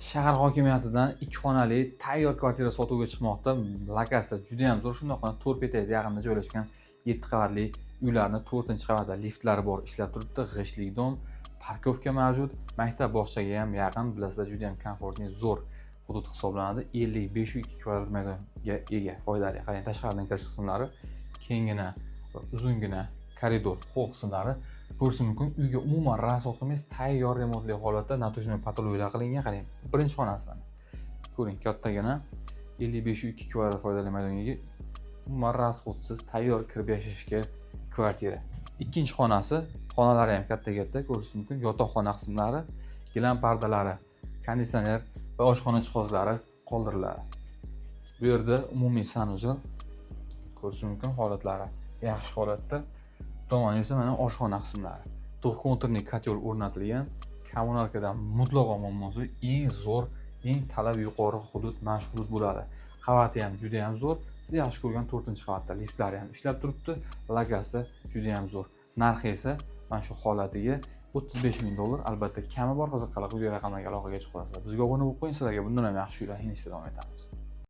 Shahar hokimiyatidan 2 xonali tayyor kvartira sotuvga chiqmoqda. Lokasiya juda ham zo'r, shundoqqina To'rpetayda yaqinda joylashgan 7 qavatli uylarni 4-qavatda liftlari bor, ishlab turibdi. G'ishtlik dom, parkovka mavjud. Maktab bog'chaga ham yaqin, bilasizlar, juda ham komfortli, zo'r hudud hisoblanadi. 5502 kvadrat metrga ega, foydali. Qarang, tashqaridan kirish qismlari kengina va uzungina koridor, hol qismlari ko'rish mumkin. Uyga umuman rasot qilmaysiz, tayyor remontli holatda natujniy patologiyalar qilingan. Qarang, birinchi xonasi mana. Ko'ring, kattagina 5502 kvadrat foydali maydonga ega, umuman rasxodsiz, tayyor kirib yashashga kvartira. Ikkinchi xonasi, xonalari ham katta-katta, ko'rish mumkin. Yotoqxona qismlari, gilam pardalari, konditsioner va oshxona jihozlari qoldiriladi. Bu yerda umumiy sanuzel ko'rish mumkin, holatlari yaxshi holatda. Tomon esa mana oshxona qismlari. To'q konturli kotel o'rnatilgan. Kommunalkadan mutlaqo muammosi, eng zo'r, eng talab yuqori hudud mana shu hudud bo'ladi. Qavati ham juda ham zo'r. Siz yaxshi ko'rgan 4-qavatda liftlari ham ishlab turibdi. Lokasiya juda ham zo'r. Narxi esa mana shu holatiga $35,000. Albatta, kami bor, qiziqqanlar quyidagi raqamlarga aloqaga chiqib olasizlar. Bizga obuna bo'lib qo'ying, sizlarga bundan ham yaxshi uylar davom etamiz.